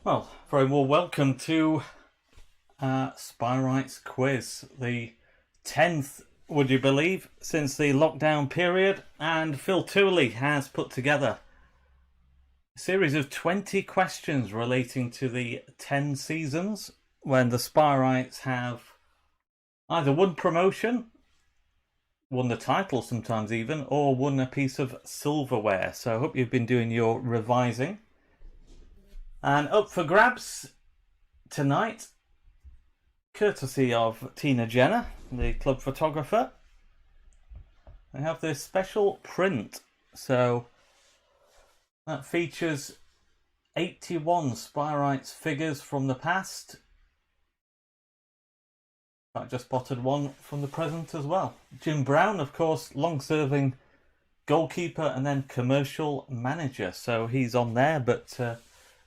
Well, very well welcome to Spyrites quiz, the 10th, would you believe, since the lockdown period, and Phil Tooley has put together a series of 20 questions relating to the 10 seasons when the Spyrites have either won promotion, won the title sometimes even, or won a piece of silverware. So I hope you've been doing your revising. And up for grabs tonight, courtesy of Tina Jenner, the club photographer, they have this special print. So that features 81 Spyrites figures from the past. I just spotted one from the present as well. Jim Brown, of course, long-serving goalkeeper and then commercial manager. So he's on there, but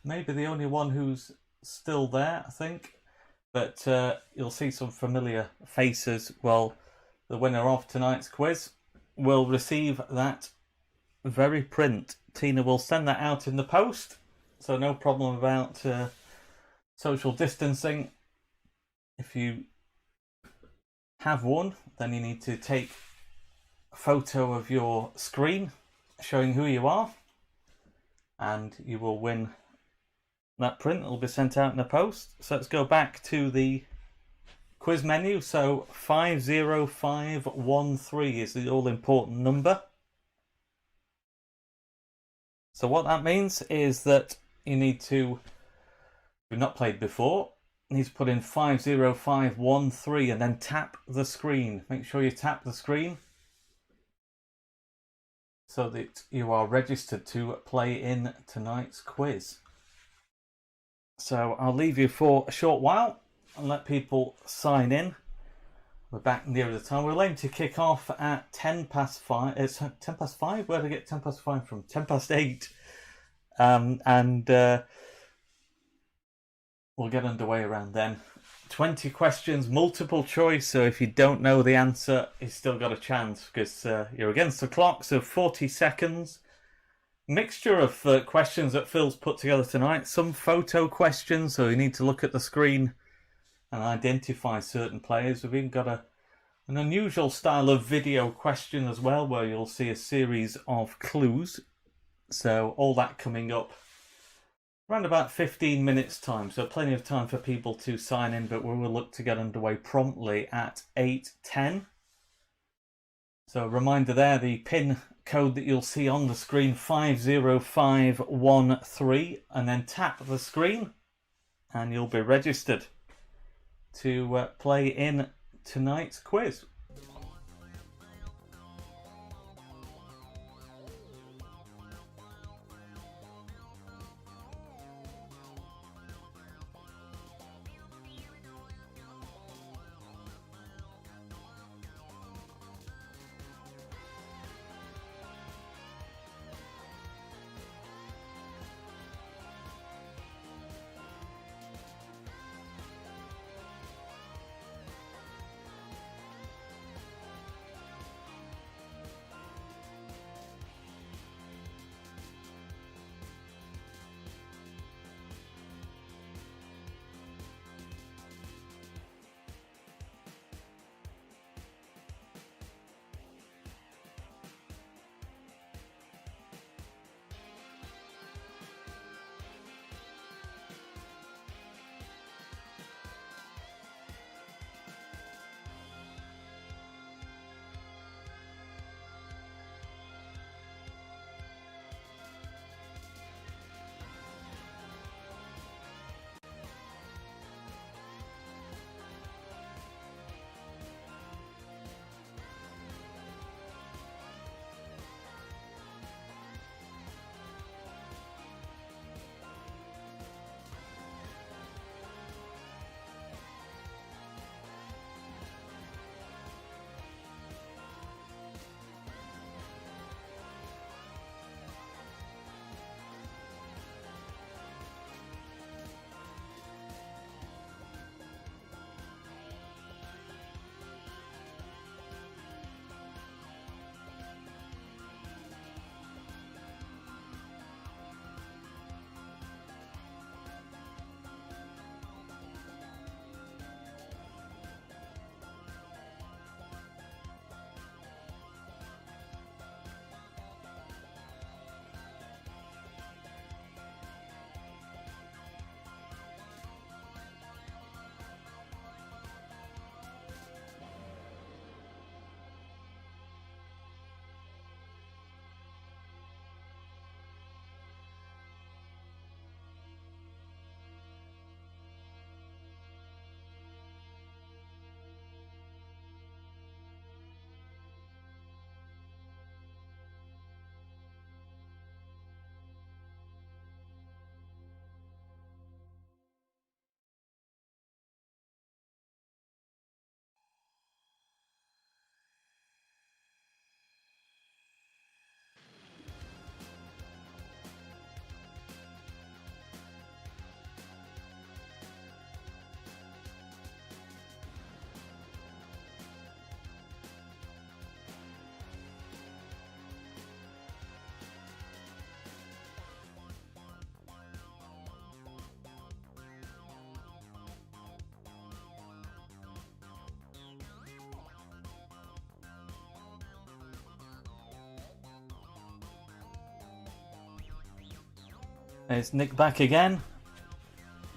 maybe the only one who's still there, I think. But you'll see some familiar faces. Well, the winner of tonight's quiz will receive that very print. Tina will send that out in the post, so no problem about social distancing. If you have one, then you need to take a photo of your screen showing who you are, and you will win that print. It'll be sent out in the post. So let's go back to the quiz menu. So 50513 is the all-important number. So what that means is that you need to, if you've not played before, you need to put in 50513 and then tap the screen. Make sure you tap the screen so that you are registered to play in tonight's quiz. So I'll leave you for a short while and let people sign in. We're back nearer the time. We're aiming to kick off at 10 past 5. It's 10 past 5? Where did I get 10 past 5 from? 10 past 8. We'll get underway around then. 20 questions, multiple choice. So if you don't know the answer, you've still got a chance because you're against the clock. So 40 seconds. Mixture of questions that Phil's put together tonight. Some photo questions, so you need to look at the screen and identify certain players. We've even got an unusual style of video question as well, where you'll see a series of clues. So all that coming up around about 15 minutes time. So plenty of time for people to sign in, but we will look to get underway promptly at 8:10. So a reminder there, the PIN code that you'll see on the screen, 50513, and then tap the screen and you'll be registered to play in tonight's quiz. It's Nick back again.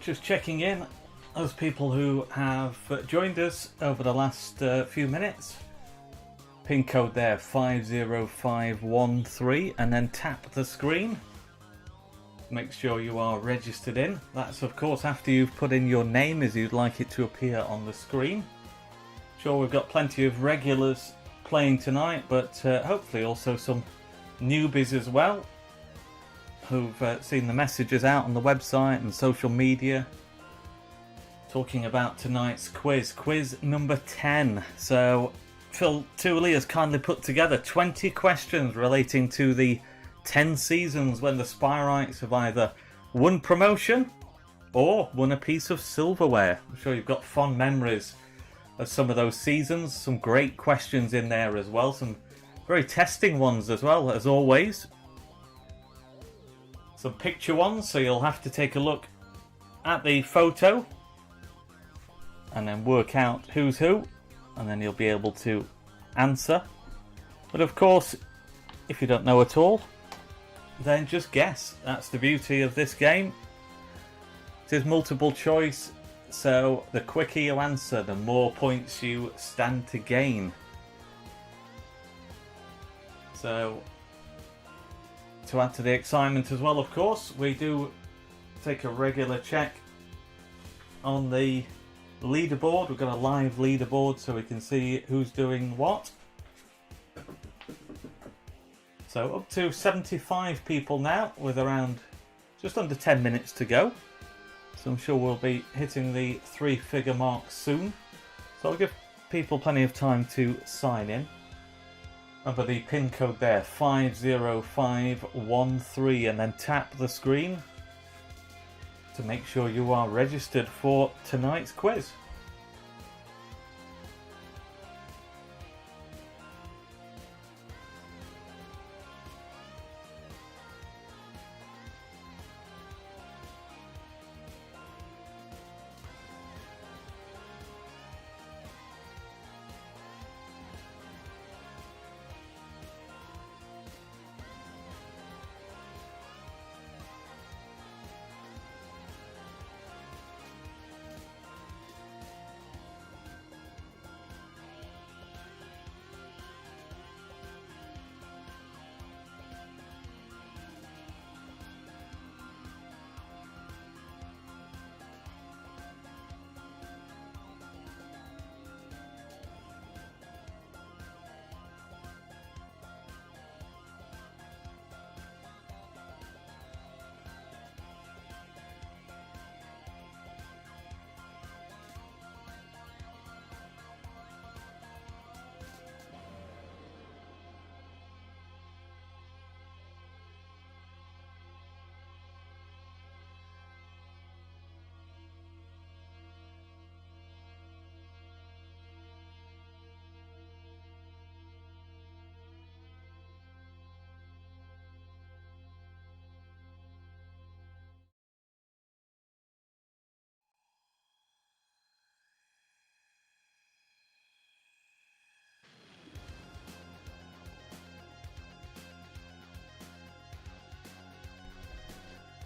Just checking in. Those people who have joined us over the last few minutes. Pin code there 50513 and then tap the screen. Make sure you are registered in. That's of course after you've put in your name as you'd like it to appear on the screen. Sure, we've got plenty of regulars playing tonight, but hopefully also some newbies as well who've seen the messages out on the website and social media talking about tonight's quiz number 10. So Phil Tooley has kindly put together 20 questions relating to the 10 seasons when the Spyrites have either won promotion or won a piece of silverware. I'm sure you've got fond memories of some of those seasons. Some great questions in there as well. Some very testing ones as well, as always. Some picture ones, so you'll have to take a look at the photo and then work out who's who, and then you'll be able to answer. But of course, if you don't know at all, then just guess. That's the beauty of this game. It is multiple choice, so the quicker you answer, the more points you stand to gain. So, to add to the excitement as well, of course, we do take a regular check on the leaderboard. We've got a live leaderboard so we can see who's doing what. So up to 75 people now, with around just under 10 minutes to go. So I'm sure we'll be hitting the 3-figure mark soon. So I'll give people plenty of time to sign in. Remember the pin code there, 50513, and then tap the screen to make sure you are registered for tonight's quiz.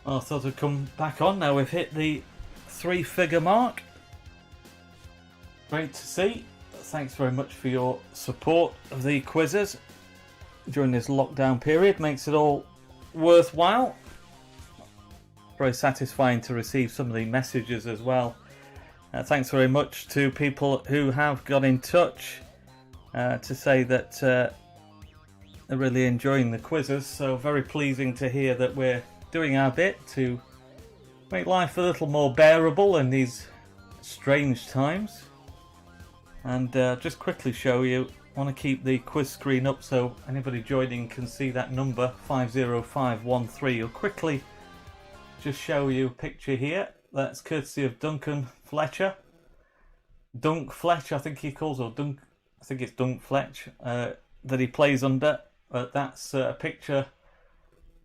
I thought I'd come back on now. We've hit the 3-figure mark. Great to see. Thanks very much for your support of the quizzes during this lockdown period. Makes it all worthwhile. Very satisfying to receive some of the messages as well. Thanks very much to people who have got in touch to say that they're really enjoying the quizzes. So very pleasing to hear that we're doing our bit to make life a little more bearable in these strange times. And just quickly show you, I want to keep the quiz screen up so anybody joining can see that number 50513. I'll quickly just show you a picture here. That's courtesy of Duncan Fletcher. Dunk Fletch, I think he calls, or Dunk, I think it's Dunk Fletch that he plays under. But that's a picture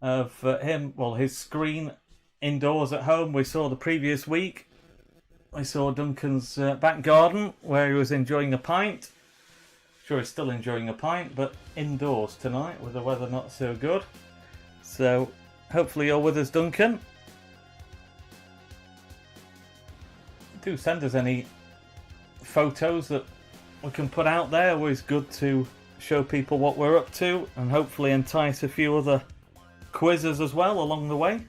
of him, well, his screen indoors at home. We saw the previous week. I saw Duncan's back garden where he was enjoying a pint. Sure, he's still enjoying a pint, but indoors tonight with the weather not so good. So hopefully you're with us, Duncan. do send us any photos that we can put out there. Always good to show people what we're up to and hopefully entice a few other quizzes as well along the way.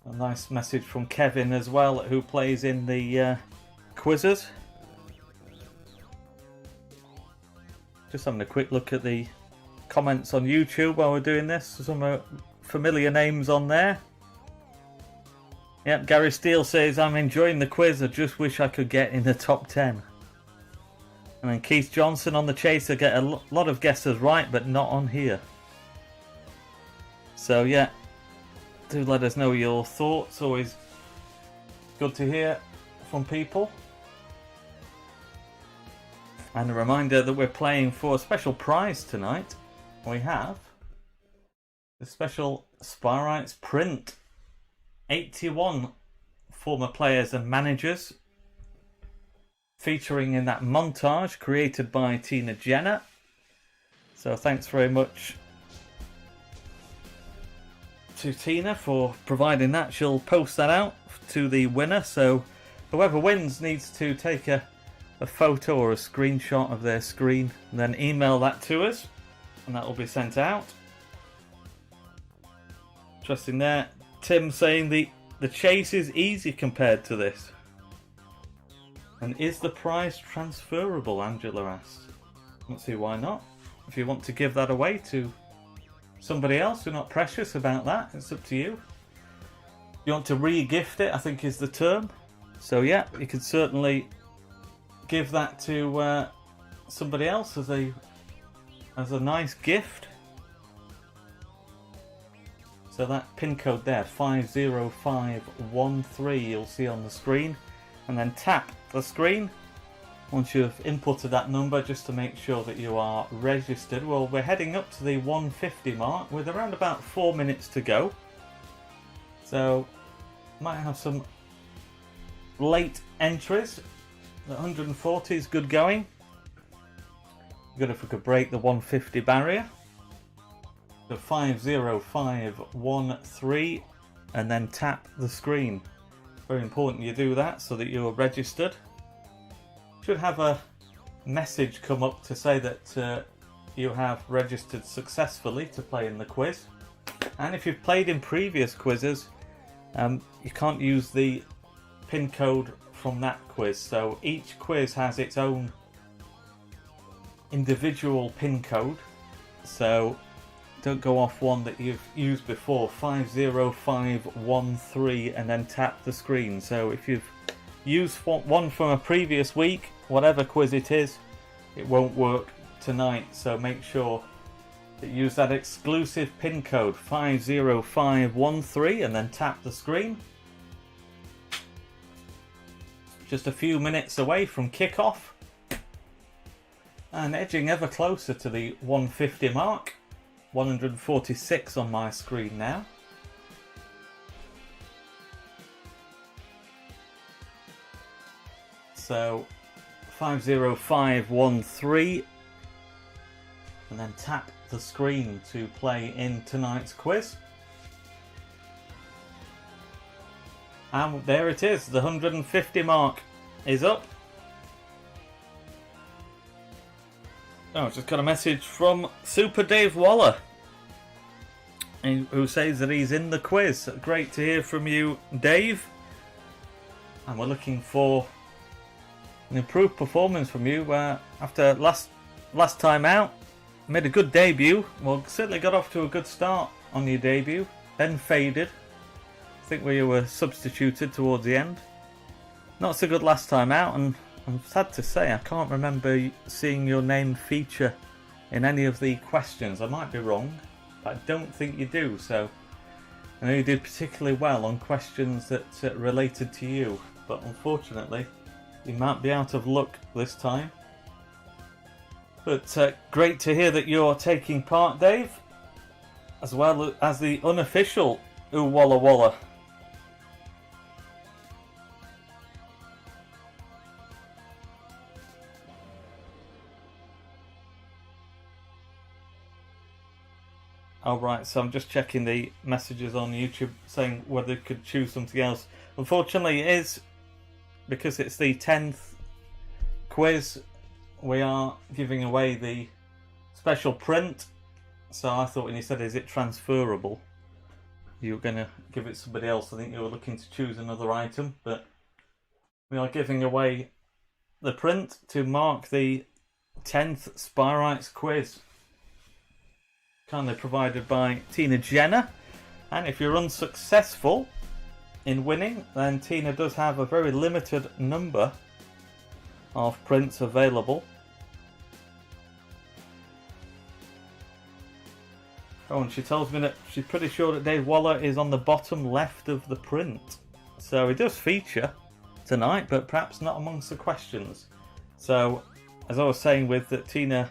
A nice message from Kevin as well, who plays in the quizzes. Just having a quick look at the comments on YouTube while we're doing this. Some familiar names on there. Yep, Gary Steele says, I'm enjoying the quiz, I just wish I could get in the top 10. And then Keith Johnson on the Chaser get a lot of guesses right, but not on here. So yeah, do let us know your thoughts. Always good to hear from people. And a reminder that we're playing for a special prize tonight. We have the special Spyrites print. 81 former players and managers featuring in that montage created by Tina Jenner. So thanks very much to Tina for providing that. She'll post that out to the winner, so whoever wins needs to take a photo or a screenshot of their screen and then email that to us, and that will be sent out. Interesting there. Tim saying the chase is easy compared to this. And is the prize transferable, Angela asks. Let's see why not. If you want to give that away to somebody else, we're not precious about that. It's up to you. You want to re-gift it, I think is the term. So yeah, you could certainly give that to somebody else as a nice gift. So that pin code there, 50513, you'll see on the screen, and then tap the screen once you've inputted that number just to make sure that you are registered. Well, we're heading up to the 150 mark with around about 4 minutes to go. So might have some late entries. The 140 is good going. Good if we could break the 150 barrier. So 50513 and then tap the screen. Very important you do that so that you're registered. Should have a message come up to say that you have registered successfully to play in the quiz. And if you've played in previous quizzes, you can't use the pin code from that quiz. So each quiz has its own individual pin code. So don't go off one that you've used before, 50513, and then tap the screen. So if you've used one from a previous week, whatever quiz it is, it won't work tonight. So make sure that you use that exclusive pin code, 50513, and then tap the screen. Just a few minutes away from kickoff, and edging ever closer to the 150 mark. 146 on my screen now. So 50513, and then tap the screen to play in tonight's quiz. And there it is, the 150 mark is up. Oh, just got a message from Super Dave Waller, who says that he's in the quiz. Great to hear from you, Dave. And we're looking for an improved performance from you after last time out. Made a good debut. Well, certainly got off to a good start on your debut, then faded. I think we were substituted towards the end. Not so good last time out, and I'm sad to say I can't remember seeing your name feature in any of the questions. I might be wrong, but I don't think you do. So I know you did particularly well on questions that related to you, but unfortunately you might be out of luck this time. But great to hear that you're taking part, Dave, as well as the unofficial Ooh Walla Walla. Oh, right, so I'm just checking the messages on YouTube saying whether they could choose something else. Unfortunately, it is, because it's the 10th quiz, we are giving away the special print. So I thought when you said, is it transferable, you were going to give it to somebody else. I think you were looking to choose another item, but we are giving away the print to mark the 10th Spyrites quiz, kindly provided by Tina Jenner. And if you're unsuccessful in winning, then Tina does have a very limited number of prints available. Oh, and she tells me that she's pretty sure that Dave Waller is on the bottom left of the print. So he does feature tonight, but perhaps not amongst the questions. So, as I was saying with Tina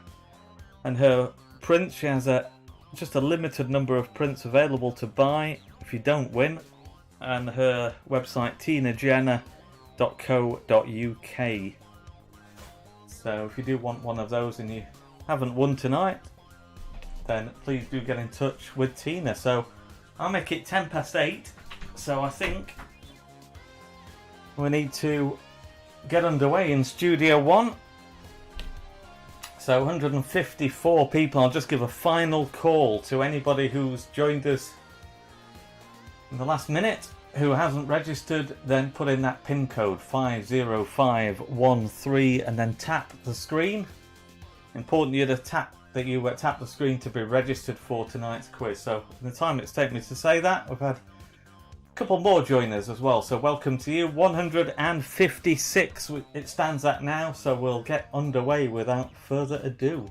and her prints, she has just a limited number of prints available to buy if you don't win. And her website, tinajenner.co.uk. So if you do want one of those and you haven't won tonight, then please do get in touch with Tina. So I'll make it 8:10. So I think we need to get underway in Studio 1. So 154 people. I'll just give a final call to anybody who's joined us in the last minute who hasn't registered. Then put in that PIN code 50513 and then tap the screen. Important you to tap the screen to be registered for tonight's quiz. So in the time it's taken me to say that, we've had a couple more joiners as well. So welcome to you. 156 it stands at now. So we'll get underway without further ado.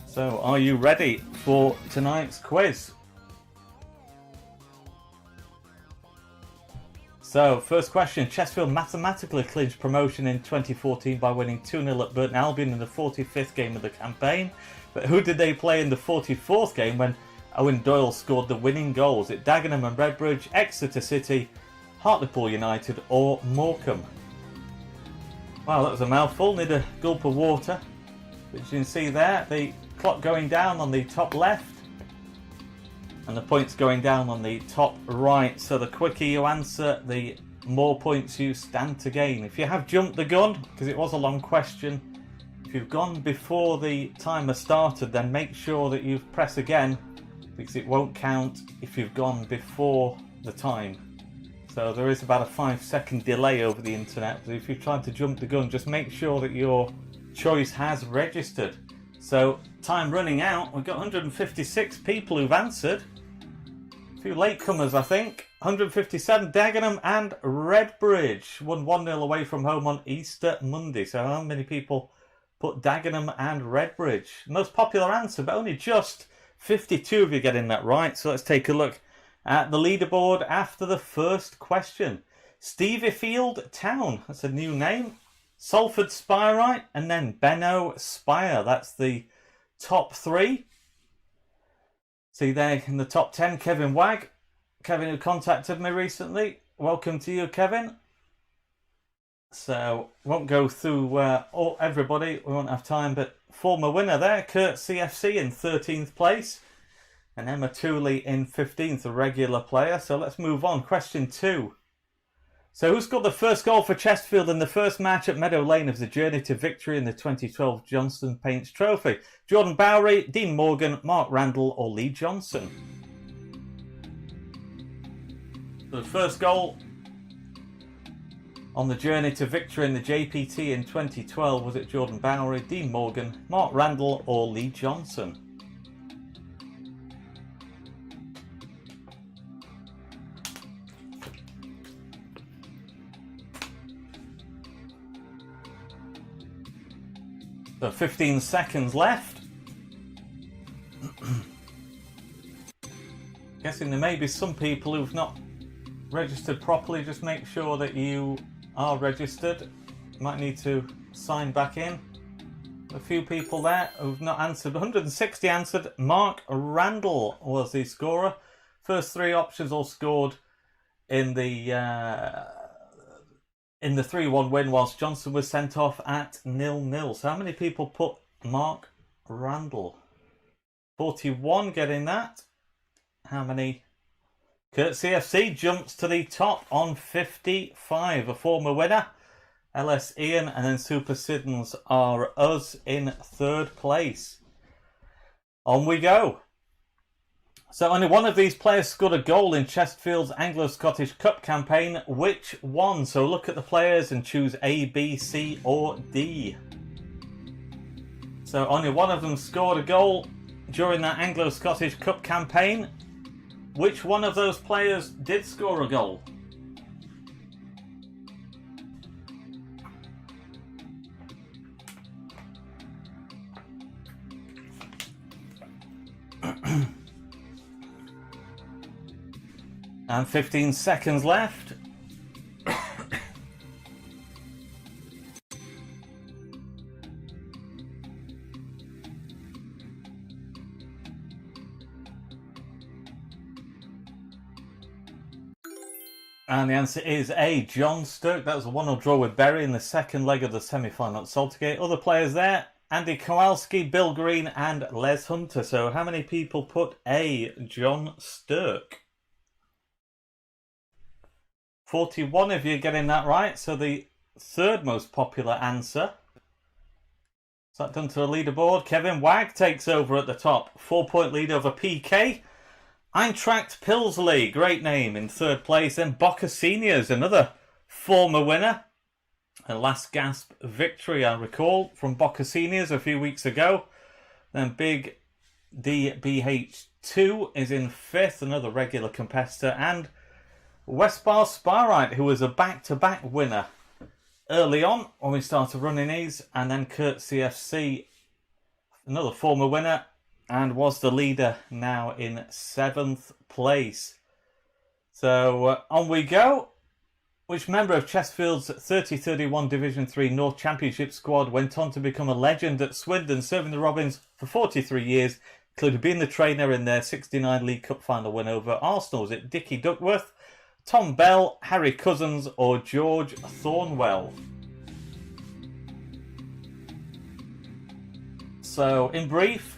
So are you ready for tonight's quiz? So, first question. Chesterfield mathematically clinched promotion in 2014 by winning 2-0 at Burton Albion in the 45th game of the campaign. But who did they play in the 44th game when Owen Doyle scored the winning goals? At Dagenham and Redbridge, Exeter City, Hartlepool United or Morecambe? Wow, that was a mouthful. Need a gulp of water. But you can see there, the clock going down on the top left and the points going down on the top right. So the quicker you answer, the more points you stand to gain. If you have jumped the gun, because it was a long question, if you've gone before the timer started, then make sure that you press again, because it won't count if you've gone before the time. So there is about a 5-second delay over the internet. So if you're trying to jump the gun, just make sure that your choice has registered. So time running out. We've got 156 people who've answered. A few latecomers, I think. 157, Dagenham and Redbridge won 1-0 away from home on Easter Monday. So how many people put Dagenham and Redbridge? Most popular answer, but only just 52 of you getting that right. So let's take a look at the leaderboard after the first question. Steviefield Town, that's a new name. Salford Spyrite, and then Benno Spire. That's the top three. See there in the top 10, Kevin Wagg. Kevin, who contacted me recently. Welcome to you, Kevin. So, won't go through everybody. We won't have time, but former winner there, Kurt CFC in 13th place. And Emma Tooley in 15th, a regular player. So let's move on. Question 2. So who scored the first goal for Chesterfield in the first match at Meadow Lane of the journey to victory in the 2012 Johnston Paints Trophy? Jordan Bowery, Dean Morgan, Mark Randall or Lee Johnson? The first goal on the journey to victory in the JPT in 2012, was it Jordan Bowery, Dean Morgan, Mark Randall or Lee Johnson? So 15 seconds left. Guessing there may be some people who've not registered properly. Just make sure that you are registered. Might need to sign back in. A few people there who've not answered. 160 answered. Mark Randall was the scorer. First three options all scored in the 3-1 win, whilst Johnson was sent off at 0-0. So how many people put Mark Randall. 41 getting that. How many? Kurt CFC jumps to the top on 55. A former winner. LS Ian and then Super Siddons are us in third place. On we go. So only one of these players scored a goal in Chesterfield's Anglo-Scottish Cup campaign. Which one? So look at the players and choose A, B, C or D. So only one of them scored a goal during that Anglo-Scottish Cup campaign. Which one of those players did score a goal? And 15 seconds left. And the answer is A, John Sturck. That was a 1-0 draw with Bury in the second leg of the semi-final at Saltergate. Other players there, Andy Kowalski, Bill Green and Les Hunter. So how many people put A, John Sturck? 41 of you getting that right. So the third most popular answer. Is that done to the leaderboard? Kevin Wagg takes over at the top. 4-point lead over PK. Eintracht Pilsley, great name, in third place. Then Boca Seniors, another former winner. A last gasp victory, I recall, from Boca Seniors a few weeks ago. Then Big DBH2 is in fifth, another regular competitor. And Westbar Sparite, who was a back-to-back winner early on when we started running these. And then Kurt CFC, another former winner, and was the leader, now in 7th place. So on we go. Which member of Chesterfield's 30-31 Division 3 North Championship squad went on to become a legend at Swindon, serving the Robins for 43 years, including being the trainer in their 69 League Cup final win over Arsenal? Was it Dickie Duckworth, Tom Bell, Harry Cousins or George Thornwell? So in brief,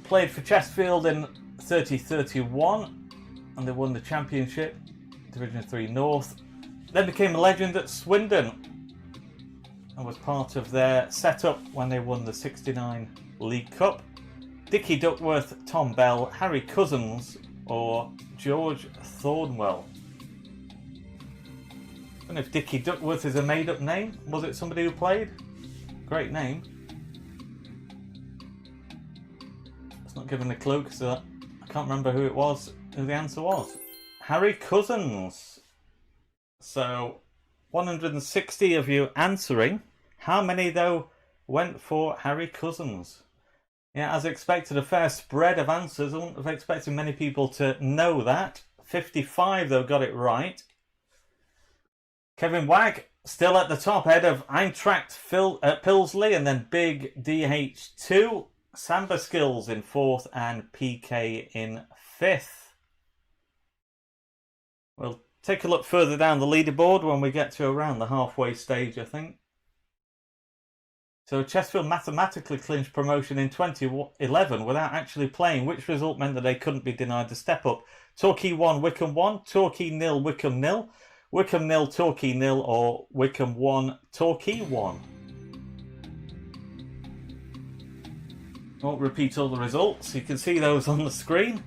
played for Chesterfield in 30-31 and they won the championship, Division 3 North. Then became a legend at Swindon and was part of their setup when they won the 69 League Cup. Dickie Duckworth, Tom Bell, Harry Cousins or George Thornwell? I don't know if Dickie Duckworth is a made-up name. Was it somebody who played? Great name. Not given a clue because I can't remember who the answer was. Harry Cousins. So 160 of you answering. How many though went for Harry Cousins? Yeah, as expected, a fair spread of answers. I wouldn't have expected many people to know that. 55 though got it right. Kevin Wagg still at the top, head of Eintracht Pilsley and then Big DH2. Samba Skills in 4th and PK in 5th. We'll take a look further down the leaderboard when we get to around the halfway stage, I think. So Chesterfield mathematically clinched promotion in 2011 without actually playing, which result meant that they couldn't be denied the step up. Torquay 1, Wickham 1, Torquay 0, Wickham 0, Wickham 0, Torquay 0 or Wickham 1, Torquay 1. Won't repeat all the results, you can see those on the screen,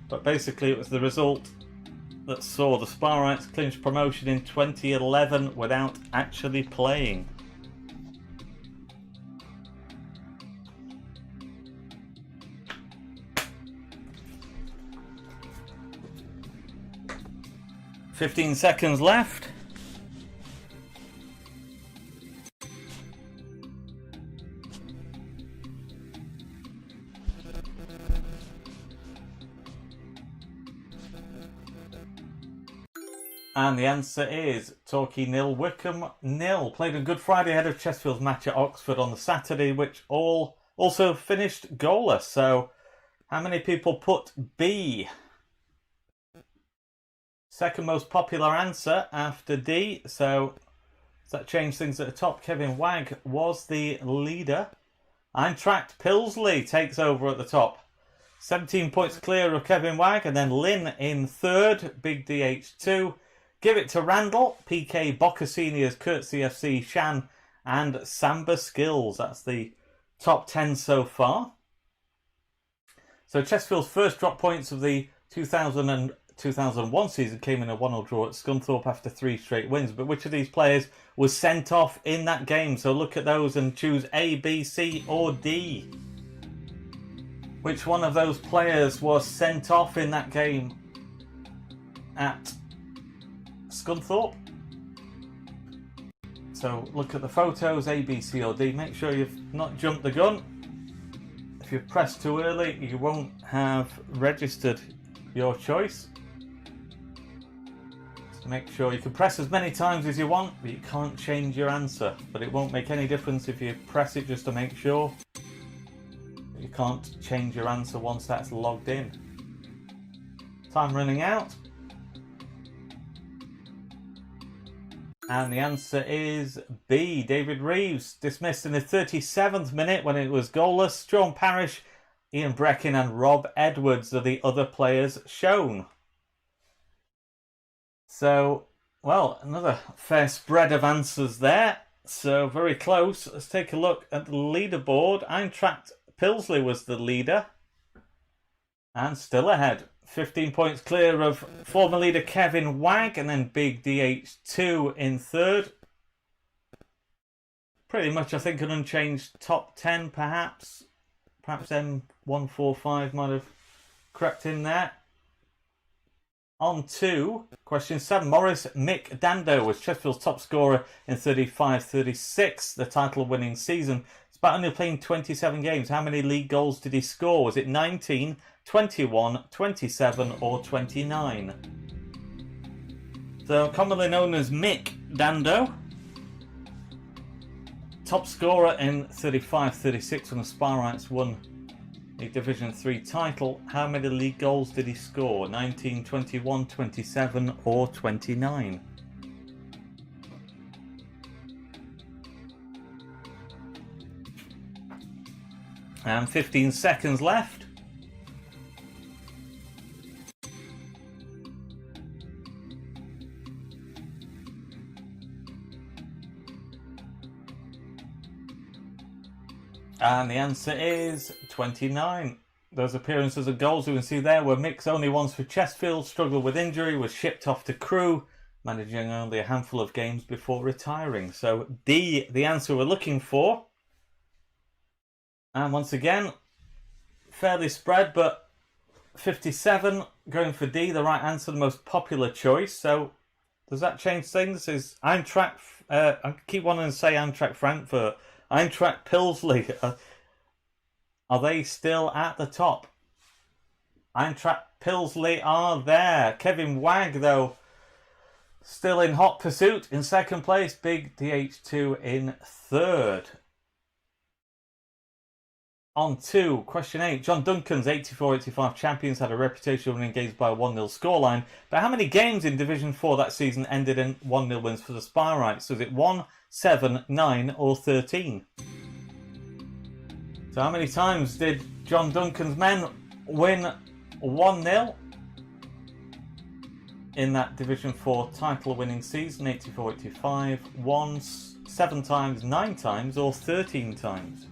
but basically it was the result that saw the Sparrites clinch promotion in 2011 without actually playing. "15 seconds left. And the answer is Torquay 0, Wickham 0. Played on Good Friday ahead of Chesterfield's match at Oxford on the Saturday, which also finished goalless. So how many people put B? Second most popular answer after D. So does that change things at the top? Kevin Wagg was the leader Eintracht Pilsley takes over at the top. 17 points clear of Kevin Wagg, and then Lynn in third, Big DH2. Give it to Randall, PK Boccasini as Kurt CFC, Shan and Samba Skills. That's the top 10 so far. So Chesterfield's first drop points of the 2000 and 2001 season came in a 1-0 draw at Scunthorpe after 3 straight wins. But which of these players was sent off in that game? So look at those and choose A, B, C or D. Which one of those players was sent off in that game at Scunthorpe? So look at the photos, A, B, C or D. Make sure you've not jumped the gun. If you press too early, you won't have registered your choice. So make sure you can press as many times as you want, but you can't change your answer. But it won't make any difference if you press it just to make sure. You can't change your answer once that's logged in. Time running out. And the answer is B. David Reeves, dismissed in the 37th minute when it was goalless. Sean Parrish, Ian Breckin and Rob Edwards are the other players shown. So, well, another fair spread of answers there. So, very close. Let's take a look at the leaderboard. Eintracht Pilsley was the leader. And still ahead. 15 points clear of former leader Kevin Wagg, and then Big DH2 in third. Pretty much, I think, an unchanged top 10, perhaps. Perhaps M145 might have crept in there. On to question 7. Maurice Mick Dando was Chesterfield's top scorer in 35-36, the title-winning season. Despite only playing 27 games, how many league goals did he score? Was it 19, 21, 27 or 29? So commonly known as Mick Dando, top scorer in 35-36 when the Sparrites won the Division 3 title. How many league goals did he score? 19, 21, 27 or 29? And 15 seconds left. And the answer is 29. Those appearances and goals you can see there were Mick's only ones for Chesterfield. Struggled with injury, was shipped off to Crewe, managing only a handful of games before retiring. So D, the answer we're looking for. And once again, fairly spread, but 57 going for D, the right answer, the most popular choice. So does that change things? Is Eintracht, I keep wanting to say Eintracht Frankfurt, Eintracht Pilsley, are they still at the top? Eintracht Pilsley are there. Kevin Wagg, though, still in hot pursuit in second place. Big DH2 in third. On to question 8. John Duncan's 84-85 champions had a reputation of winning games by a 1-0 scoreline. But how many games in Division 4 that season ended in 1-0 wins for the Sparrites? Was it 1, 7, 9 or 13? So how many times did John Duncan's men win 1-0 in that Division 4 title winning season? 84-85, 1, 7 times, 9 times or 13 times?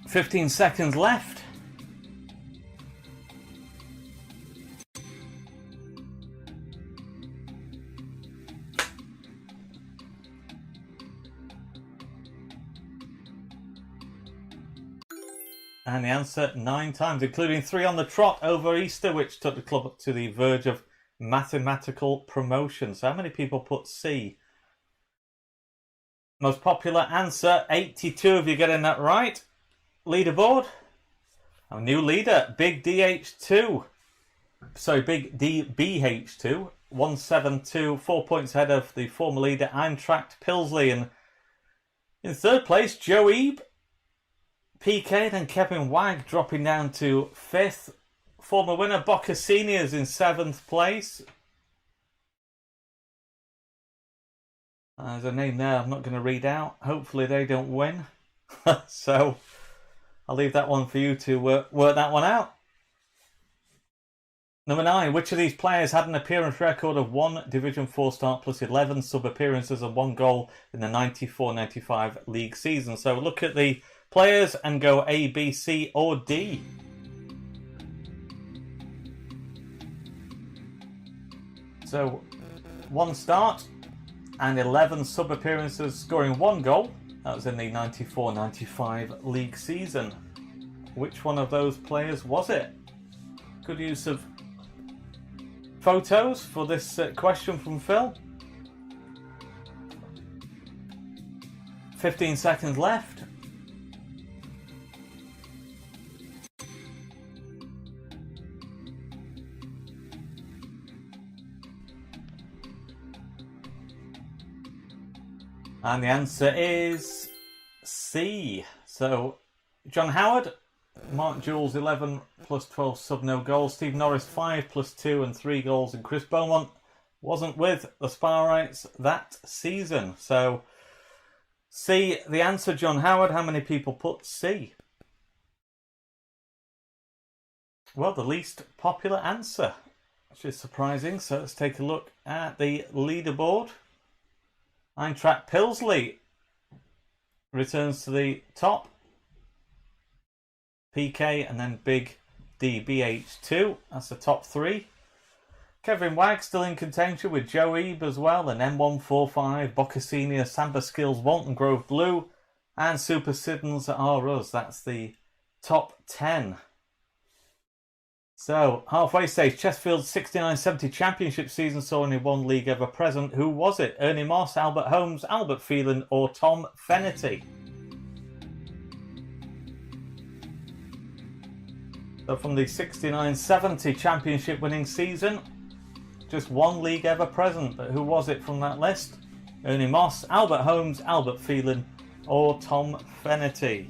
$15 seconds left. And the answer, 9 times, including 3 on the trot over Easter, which took the club up to the verge of mathematical promotion. So how many people put C? Most popular answer, 82 of you getting that right. Leaderboard. Our new leader, Big DH2. Sorry, Big DBH2. 172, 4 points ahead of the former leader, Eintracht Pilsley. And in third place, Joe Ebe. PK, then Kevin Wagg dropping down to 5th. former winner Boca Seniors in 7th place. There's a name there I'm not going to read out. Hopefully they don't win. So I'll leave that one for you to work that one out. Number 9, which of these players had an appearance record of 1 Division 4 start plus 11 sub-appearances and 1 goal in the 94-95 league season? So look at the players and go A, B, C or D. So 1 start and 11 sub-appearances, scoring 1 goal. That was in the 94-95 league season. Which one of those players was it? Good use of photos for this question from Phil. 15 seconds left. And the answer is C. So John Howard, Mark Jules 11 plus 12 sub no goals, Steve Norris 5 plus 2 and 3 goals, and Chris Beaumont wasn't with the Sparrites that season. So C, the answer, John Howard. How many people put C? Well, the least popular answer, which is surprising. So let's take a look at the leaderboard. Eintracht Pilsley returns to the top. PK and then Big DBH2. That's the top 3. Kevin Wagg still in contention with Joe Ebe as well. And M145, Boccasini, Samba Skills, Walton Grove Blue, and Super Siddons are us. That's the top 10. So, halfway stage, Chesterfield's 69-70 championship season saw only 1 league ever present. Who was it? Ernie Moss, Albert Holmes, Albert Phelan, or Tom Fennerty? So from the 69-70 championship winning season, just 1 league ever present. But who was it from that list? Ernie Moss, Albert Holmes, Albert Phelan, or Tom Fennerty?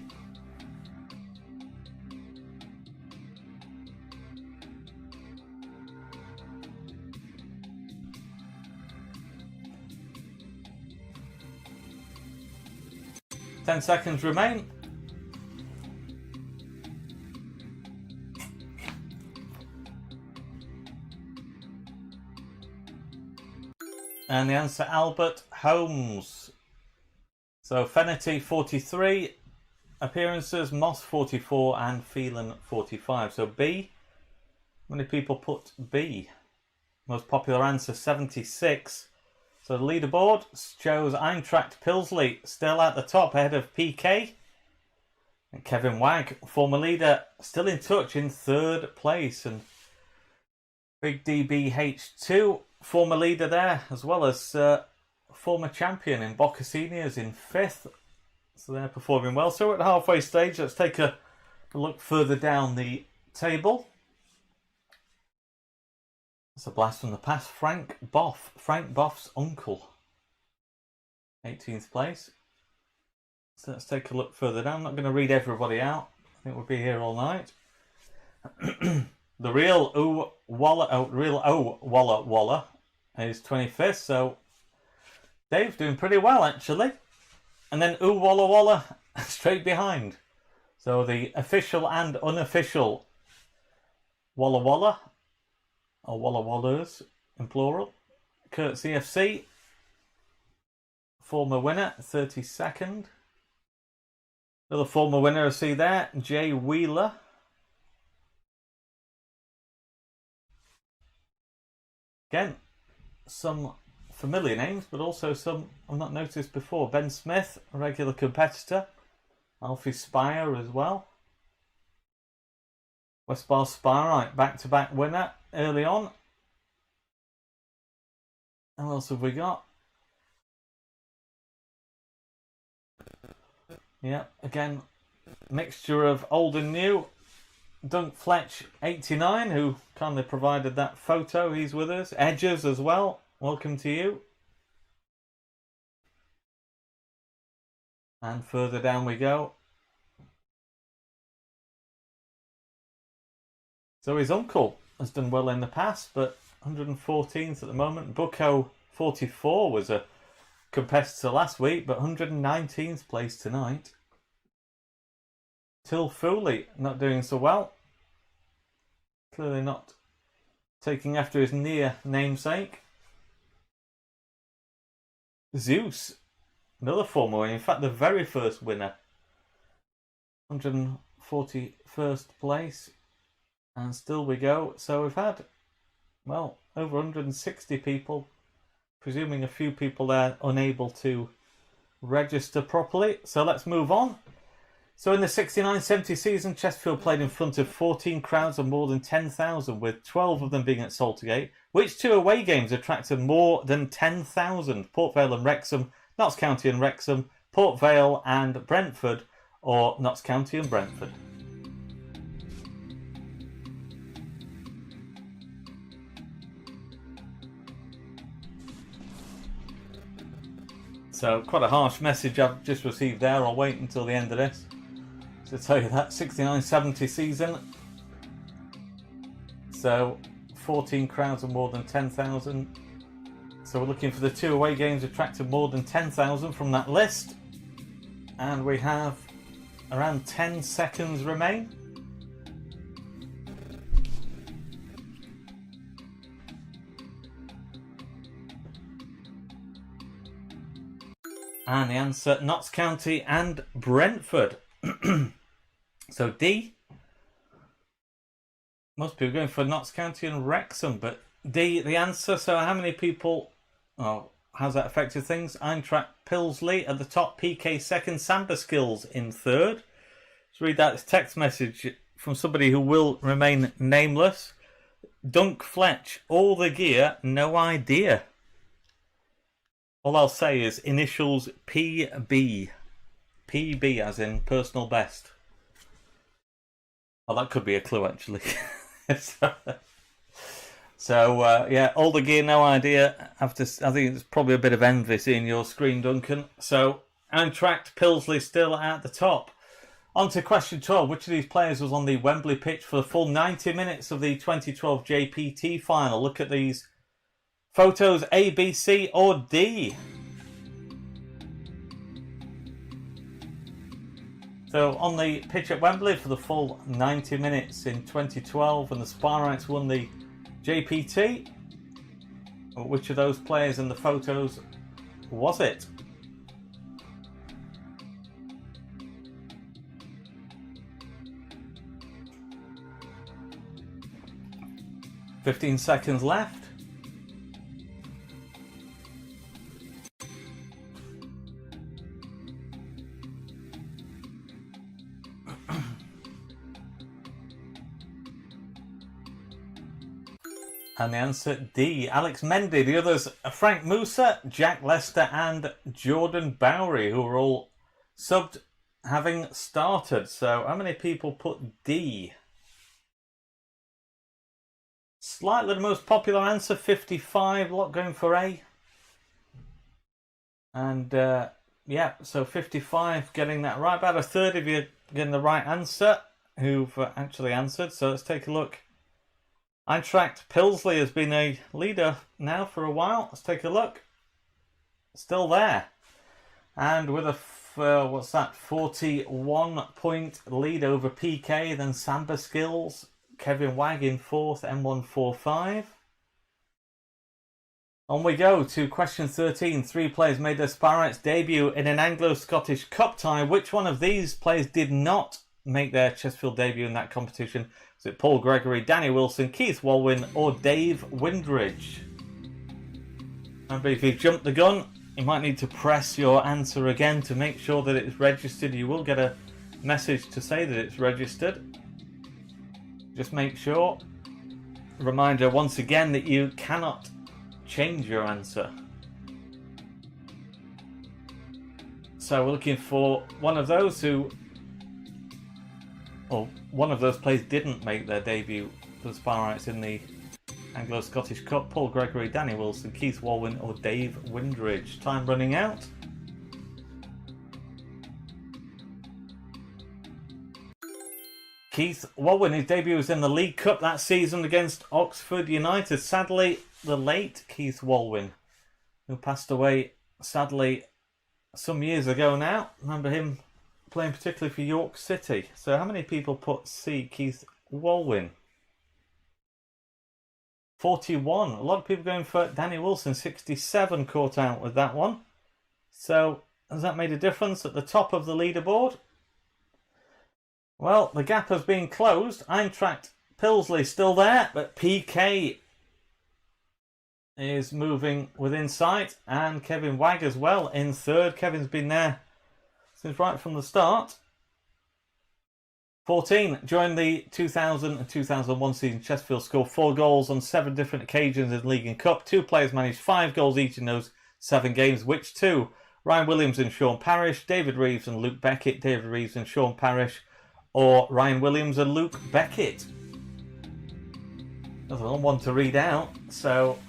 Ten seconds remain. And the answer, Albert Holmes. So Fennerty 43 appearances, Moss 44 and Phelan 45. So B, how many people put B? Most popular answer 76. So the leaderboard shows Eintracht Pilsley still at the top ahead of PK. And Kevin Wagg, former leader, still in touch in 3rd place. And Big DBH2, former leader there, as well as former champion in Boccasini's in 5th. So they're performing well. So we're at the halfway stage. Let's take a look further down the table. That's a blast from the past. Frank Boff's uncle. 18th place. So let's take a look further down. I'm not going to read everybody out. I think we'll be here all night. The real O Walla Walla is 25th. So Dave's doing pretty well actually. And then O Walla Walla straight behind. So the official and unofficial Walla Walla, or Walla Wallas in plural. Kurt CFC, former winner, 32nd. Another former winner I see there, Jay Wheeler. Again, some familiar names, but also some I've not noticed before. Ben Smith, a regular competitor. Alfie Spire as well. West Bar Sparrite, back-to-back winner early on. And what else have we got? Yeah, again, mixture of old and new. Dunk Fletch 89, who kindly provided that photo. He's with us. Edges as well. Welcome to you. And further down we go. So his uncle has done well in the past, but 114th at the moment. Bucko 44 was a competitor last week, but 119th place tonight. Till Foley not doing so well. Clearly not taking after his near namesake. Zeus, another former winner, in fact the very first winner. 141st place. And still we go. So we've had, well, over 160 people, presuming a few people there unable to register properly. So let's move on. So in the 69-70 season, Chesterfield played in front of 14 crowds of more than 10,000, with 12 of them being at Saltergate. Which two away games attracted more than 10,000? Port Vale and Wrexham, Notts County and Wrexham, Port Vale and Brentford, or Notts County and Brentford? So quite a harsh message I've just received there. I'll wait until the end of this to tell you that. 69-70 season. So 14 crowds of more than 10,000. So we're looking for the two away games attracted more than 10,000 from that list. And we have around 10 seconds remain. And the answer, Notts County and Brentford. So D. Most people going for Notts County and Wrexham, but D, the answer. So how many people, oh, how's that affected things? Eintracht Pilsley at the top, PK second, Samba Skills in third. Let's read that text message from somebody who will remain nameless. Dunk Fletch, all the gear, no idea. All I'll say is initials PB. PB as in personal best. Oh, that could be a clue actually. So yeah, all the gear, no idea. I think it's probably a bit of envy seeing your screen, Duncan. So Eintracht Pilsley still at the top. On to question 12. Which of these players was on the Wembley pitch for the full 90 minutes of the 2012 JPT final? Look at these photos, A, B, C or D. So on the pitch at Wembley for the full 90 minutes in 2012 when the Sparrites won the JPT, which of those players in the photos was it? "15 seconds left. And the answer, D, Alex Mendy. The others, Frank Musa, Jack Lester and Jordan Bowery, who were all subbed having started. So how many people put D? Slightly the most popular answer, 55. A lot going for A. And yeah, so 55 getting that right. About a third of you getting the right answer who've actually answered. So let's take a look. Eintracht Pilsley has been a leader now for a while. Let's take a look. Still there. And with a, what's that, 41-point lead over PK, then Samba Skills, Kevin Wagg in fourth, M145. On we go to question 13. 3 players made their Sparrites debut in an Anglo-Scottish Cup tie. Which one of these players did not make their Chesterfield debut in that competition? Was it Paul Gregory, Danny Wilson, Keith Walwyn or Dave Windridge? Remember, if you've jumped the gun, you might need to press your answer again to make sure that it's registered. You will get a message to say that it's registered. Just make sure. Reminder once again that you cannot change your answer. So we're looking for one of those who, or one of those players didn't make their debut for the Sparrites in the Anglo-Scottish Cup. Paul Gregory, Danny Wilson, Keith Walwyn or Dave Windridge. Time running out. Keith Walwyn, his debut was in the League Cup that season against Oxford United. Sadly, the late Keith Walwyn, who passed away, sadly, some years ago now. Remember him playing particularly for York City. So how many people put C, Keith Walwyn? 41. A lot of people going for Danny Wilson. 67 caught out with that one. So has that made a difference at the top of the leaderboard? Well, the gap has been closed. Eintracht Pilsley still there, but PK is moving within sight, and Kevin Wagg as well in third. Kevin's been there since right from the start. 14 joined the 2000 and 2001 season. Chesterfield scored 4 goals on 7 different occasions in League and Cup. 2 players managed 5 goals each in those 7 games. Which 2? Ryan Williams and Sean Parrish, David Reeves and Luke Beckett, David Reeves and Sean Parrish, or Ryan Williams and Luke Beckett. There's a long one to read out. So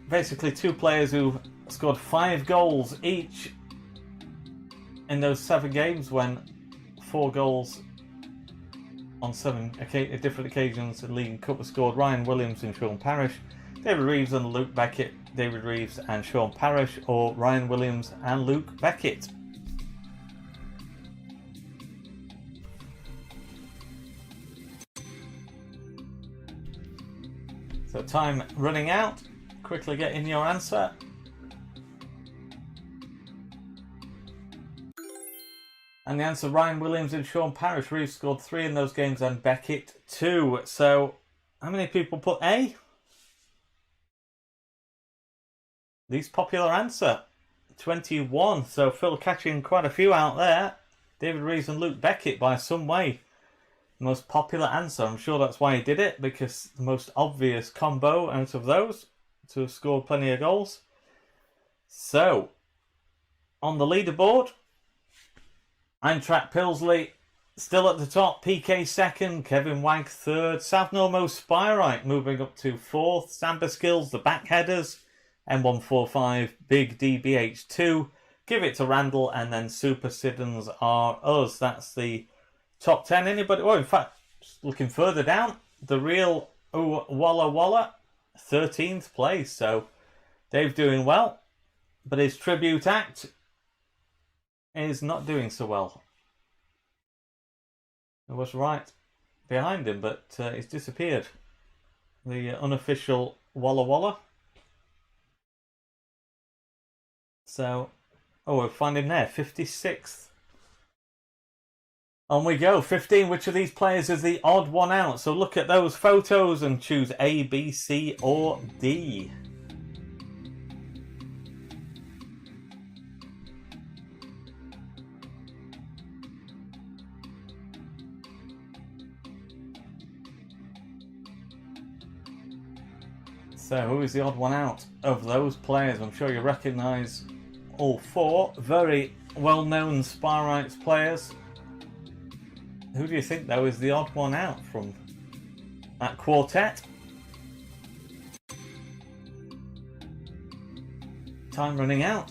basically 2 players who scored 5 goals each in those 7 games, when 4 goals on 7 different occasions in League and Cup were scored. Ryan Williams and Sean Parrish, David Reeves and Luke Beckett, David Reeves and Sean Parrish, or Ryan Williams and Luke Beckett. So time running out. Quickly get in your answer. And the answer, Ryan Williams and Sean Parrish. Reeves scored 3 in those games and Beckett 2. So how many people put A? Least popular answer, 21. So Phil catching quite a few out there. David Reeves and Luke Beckett by some way. Most popular answer. I'm sure that's why he did it, because the most obvious combo out of those to have scored plenty of goals. So, on the leaderboard, Eintracht Pilsley still at the top. PK second, Kevin Wagg third, South Normo Spyrite moving up to fourth, Samba Skills, the backheaders, M145, Big DBH2, Give It to Randall, and then Super Siddons are us. That's the top 10. Anybody? Oh, in fact, just looking further down, the real Walla Walla, 13th place. So Dave doing well, but his tribute act is not doing so well. I was right behind him, but he's disappeared. The unofficial Walla Walla. So, oh, we'll find him there, 56th. On we go. 15. Which of these players is the odd one out? So look at those photos and choose A, B, C, or D. So who is the odd one out of those players? I'm sure you recognise all 4 very well-known Spyrites players. Who do you think, though, is the odd one out from that quartet? Time running out.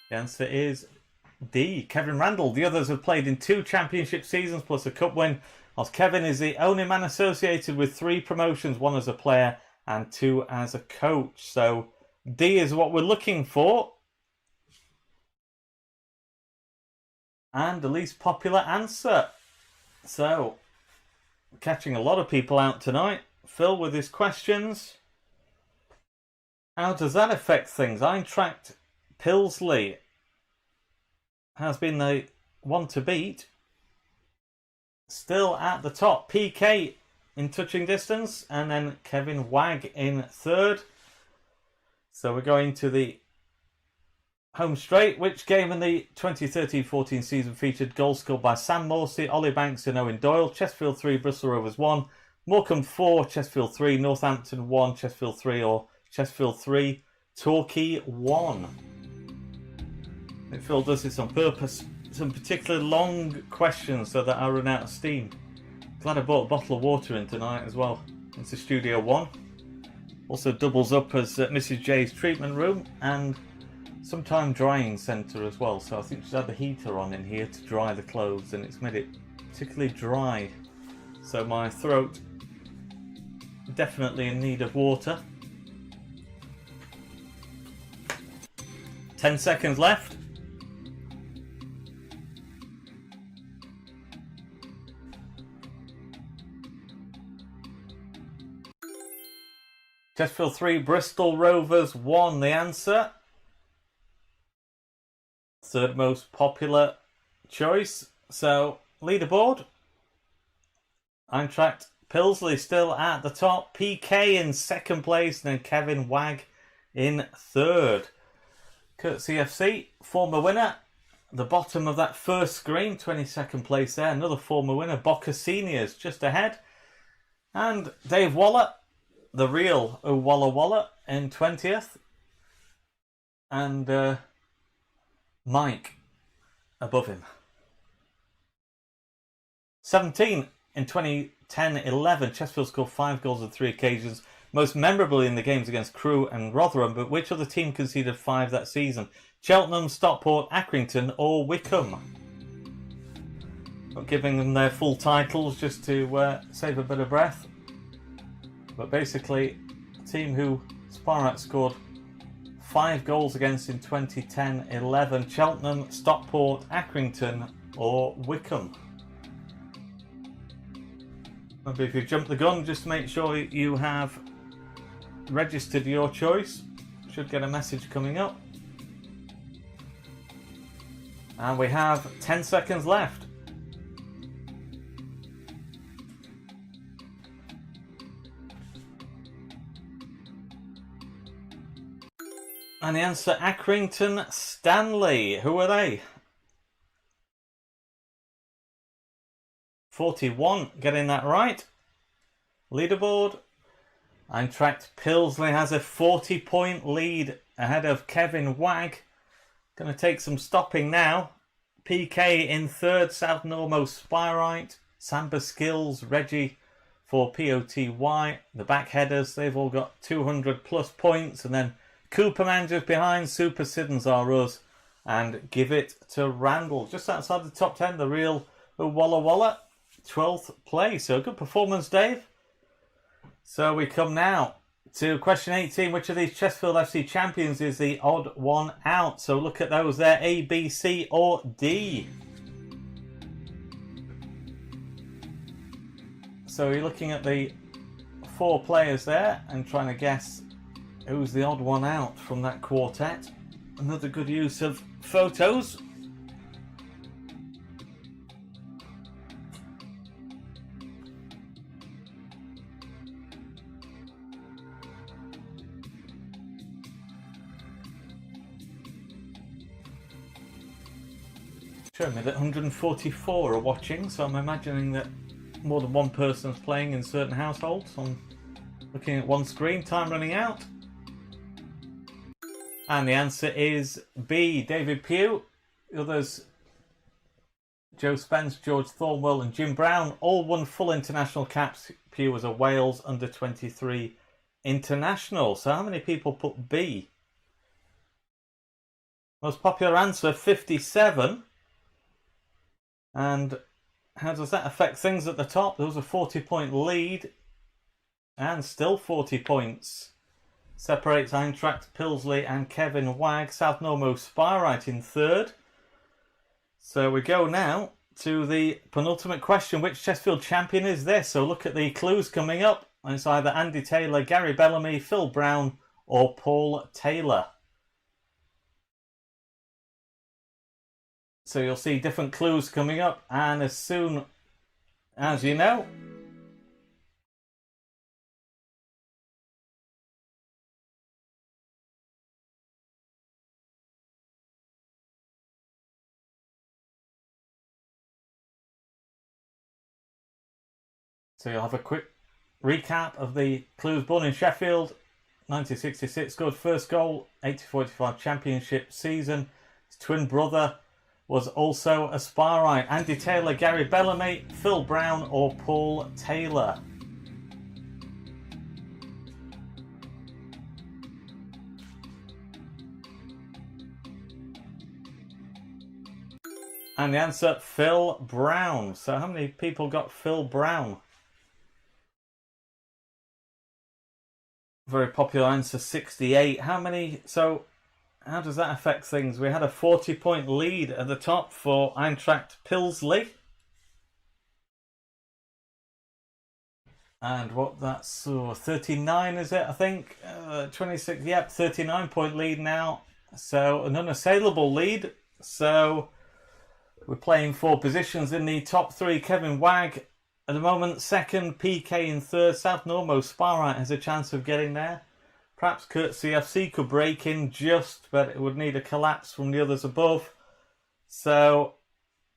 The answer is D, Kevin Randall. The others have played in 2 championship seasons plus a cup win, whilst Kevin is the only man associated with 3 promotions, 1 as a player and 2 as a coach. So D is what we're looking for. And the least popular answer. So, catching a lot of people out tonight. Phil with his questions. How does that affect things? Eintracht Pilsley has been the one to beat. Still at the top. PK in touching distance. And then Kevin Wagg in third. So we're going to the home straight. Which game in the 2013-14 season featured goals scored by Sam Morsey, Ollie Banks and Owen Doyle? Chesterfield 3, Bristol Rovers 1, Morecambe 4, Chesterfield 3, Northampton 1, Chesterfield 3, or Chesterfield 3, Torquay 1. I think Phil does this on purpose. Some particularly long questions so that I run out of steam. Glad I bought a bottle of water in tonight as well. It's a Studio 1. Also doubles up as Mrs. J's treatment room and some time drying centre as well, so I think she's had the heater on in here to dry the clothes, and it's made it particularly dry. So my throat definitely in need of water. 10 seconds left. Chesterfield 3, Bristol Rovers 1, the answer. Third most popular choice. So, leaderboard. Eintracht Pilsley still at the top. PK in second place, and then Kevin Wagg in third. Courtesy FC, former winner. The bottom of that first screen, 22nd place there. Another former winner, Boca Seniors, just ahead. And Dave Waller, the real Walla Walla, in 20th. And Mike above him. 17 in 2010-11. Chesterfield scored 5 goals on 3 occasions. Most memorably in the games against Crewe and Rotherham. But which other team conceded 5 that season? Cheltenham, Stockport, Accrington or Wickham? Not giving them their full titles just to save a bit of breath. But basically, a team who Sparrat scored 5 goals against in 2010-11. Cheltenham, Stockport, Accrington or Wickham. Maybe if you jump the gun, just make sure you have registered your choice. Should get a message coming up. And we have 10 seconds left. And the answer, Accrington Stanley. Who are they? 41, getting that right. Leaderboard. Eintracht Pilsley has a 40-point lead ahead of Kevin Wagg. Going to take some stopping now. PK in third, South Normo Spirite, Samba Skills, Reggie for POTY. The backheaders, they've all got 200 plus points. And then Cooperman just behind, Super Siddons are us. And Give It to Randall. Just outside the top 10, the real Walla Walla. 12th place. So good performance, Dave. So we come now to question 18. Which of these Chesterfield FC champions is the odd one out? So look at those there. A, B, C or D. So you're looking at the 4 players there and trying to guess who's the odd one out from that quartet. Another good use of photos. Showing me that 144 are watching, so I'm imagining that more than one person's playing in certain households. I'm looking at one screen. Time running out. And the answer is B, David Pugh. The others, Joe Spence, George Thornwell and Jim Brown, all won full international caps. Pugh was a Wales under-23 international. So how many people put B? Most popular answer, 57. And how does that affect things at the top? There was a 40-point lead. And still 40 points. Separates Eintracht Pilsley and Kevin Wagg. South Normo Spirite in third. So we go now to the penultimate question. Which Chesterfield champion is this? So look at the clues coming up. And it's either Andy Taylor, Gary Bellamy, Phil Brown or Paul Taylor. So you'll see different clues coming up, and as soon as you know, so you'll have a quick recap of the clues. Born in Sheffield, 1966, scored first goal, 80-45 championship season. His twin brother was also a Spirite. Andy Taylor, Gary Bellamy, Phil Brown or Paul Taylor. And the answer, Phil Brown. So how many people got Phil Brown? Very popular answer, 68. How many? So how does that affect things? We had a 40-point lead at the top for Eintracht Pilsley. And what that's 39, is it? I think 26. Yep, 39-point lead now. So an unassailable lead. So we're playing for positions in the top three. Kevin Wagg at the moment second, PK in third. South Normo Sparite has a chance of getting there. Perhaps Kurt CFC could break in just, but it would need a collapse from the others above. So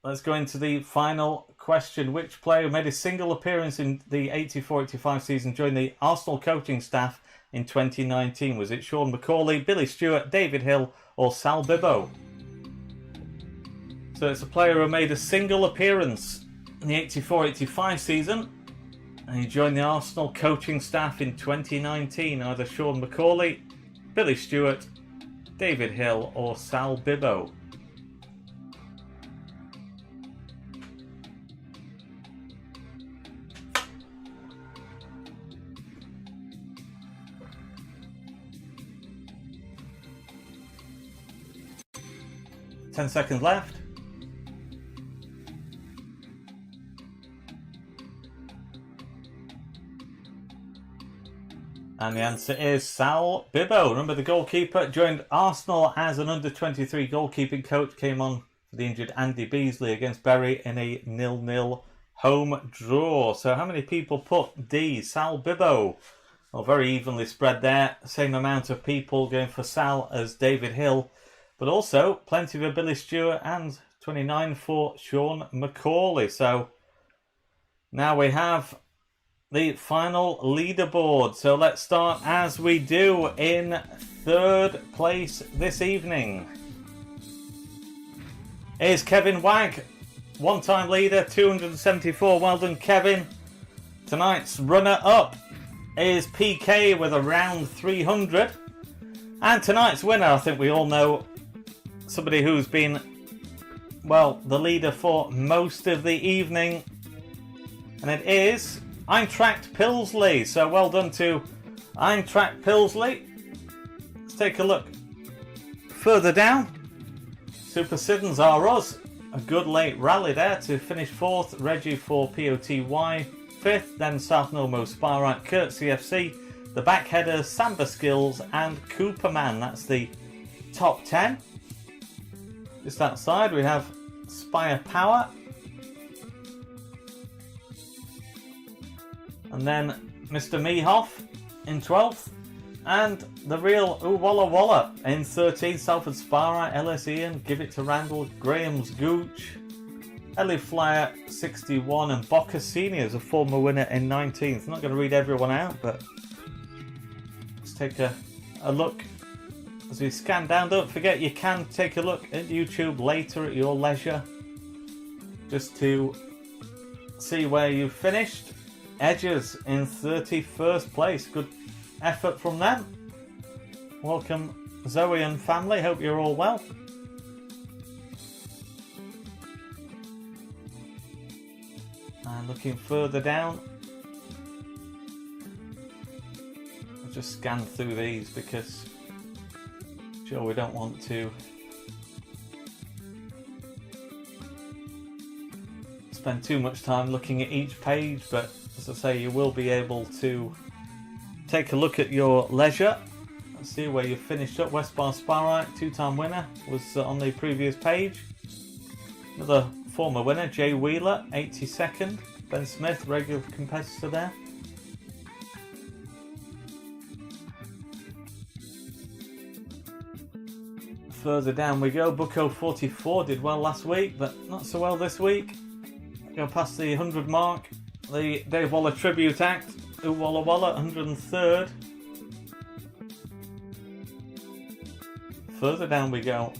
let's go into the final question. Which player made a single appearance in the 84-85 season joined the Arsenal coaching staff in 2019? Was it Sean McCauley, Billy Stewart, David Hill or Sal Bibbo? So it's a player who made a single appearance in the 84-85 season and he joined the Arsenal coaching staff in 2019. Either Sean McCauley, Billy Stewart, David Hill or Sal Bibbo. Ten seconds left. And the answer is Sal Bibbo. Remember, the goalkeeper joined Arsenal as an under-23 goalkeeping coach. Came on for the injured Andy Beasley against Bury in a 0-0 home draw. So how many people put D? Sal Bibbo. Well, very evenly spread there. Same amount of people going for Sal as David Hill. But also plenty for Billy Stewart and 29 for Sean McCauley. So now we have the final leaderboard. So let's start as we do in third place this evening. Here's Kevin Wagg, one-time leader, 274. Well done, Kevin. Tonight's runner-up is PK with around 300. And tonight's winner, I think we all know, somebody who's been, well, the leader for most of the evening. And it is Eintracht Pilsley. So well done to Eintracht Pilsley. Let's take a look further down. Super Siddons are us. A good late rally there to finish fourth. Reggie for POTY fifth. Then South Normo Sparite, Kurt CFC, the Backheader, Samba Skills and Cooperman. That's the top 10. Just outside we have Spire Power. And then Mr. Mehoff in 12th. And the real Ooh Walla Walla in 13th. Salford Sparite, LS Ian, Give It to Randall, Graham's Gooch, Ellie Flyer 61 and Bocca Senior is a former winner in 19th. I'm not going to read everyone out, but let's take a look as we scan down. Don't forget you can take a look at YouTube later at your leisure just to see where you finished. Edges in 31st place. Good effort from them. Welcome Zoe and family. Hope you're all well. And looking further down, I'll just scan through these because sure we don't want to spend too much time looking at each page, but as I say, you will be able to take a look at your leisure and see where you finished up. Westbar Sparite, two-time winner, was on the previous page. Another former winner, Jay Wheeler, 82nd. Ben Smith, regular competitor there. Further down we go. Bucko 44 did well last week, but not so well this week. Go past the 100 mark. The Dave Waller Tribute Act, Ooh Walla Walla, 103rd. Further down we go.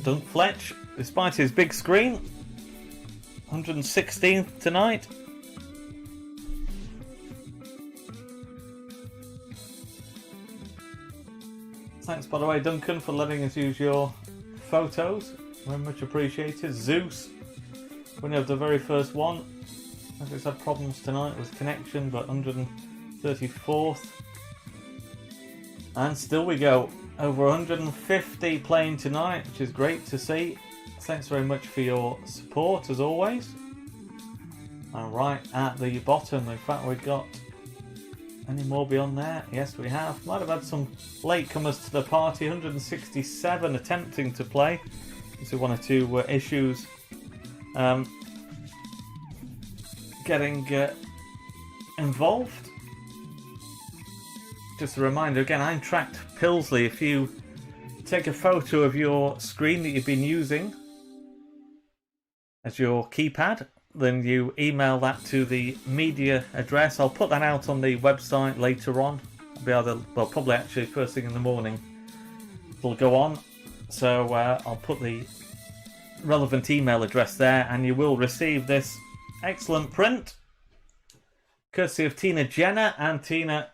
Dunk Fletch, despite his big screen, 116th tonight. Thanks, by the way, Duncan, for letting us use your photos. Very much appreciated. Zeus, when you have the very first one. I think it's had problems tonight with connection, but 134th. And still we go. Over 150 playing tonight, which is great to see. Thanks very much for your support, as always. And right at the bottom, in fact, we've got any more beyond there? Yes, we have. Might have had some latecomers to the party. 167 attempting to play. So one or two issues getting involved. Just a reminder again, I'm tracked Pilsley. If you take a photo of your screen that you've been using as your keypad, then you email that to the media address. I'll put that out on the website later on. I'll be either, well, probably actually first thing in the morning it'll go on. So I'll put the relevant email address there, and you will receive this excellent print courtesy of Tina Jenner. And Tina,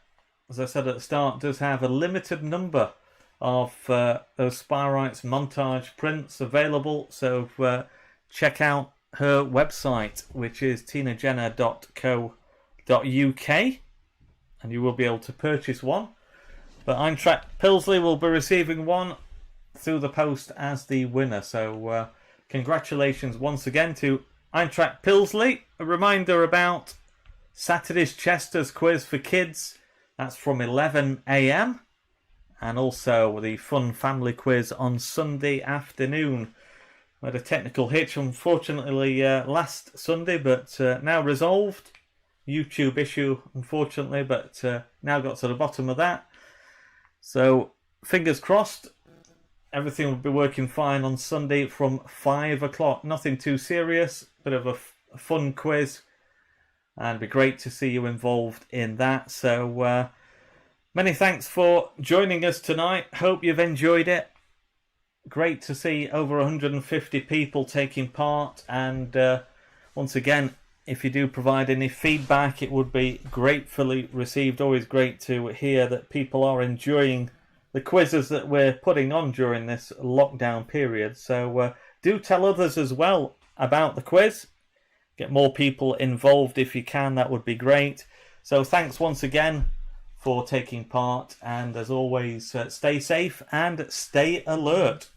as I said at the start, does have a limited number of those Spyrites montage prints available. So check out her website, which is tinajenner.co.uk, and you will be able to purchase one. But Eintracht Pilsley will be receiving one through the post as the winner. So congratulations once again to Eintracht Pilsley. A reminder about Saturday's Chester's quiz for kids. That's from 11 AM. And also the fun family quiz on Sunday afternoon. We had a technical hitch, unfortunately, last Sunday, but now resolved. YouTube issue, unfortunately, but now got to the bottom of that. So, fingers crossed, everything will be working fine on Sunday from 5 o'clock. Nothing too serious, bit of a fun quiz. And it'd be great to see you involved in that. So, many thanks for joining us tonight. Hope you've enjoyed it. Great to see over 150 people taking part, and once again, if you do provide any feedback, it would be gratefully received. Always great to hear that people are enjoying the quizzes that we're putting on during this lockdown period. So do tell others as well about the quiz. Get more people involved if you can, that would be great. So thanks once again for taking part, and as always, stay safe and stay alert.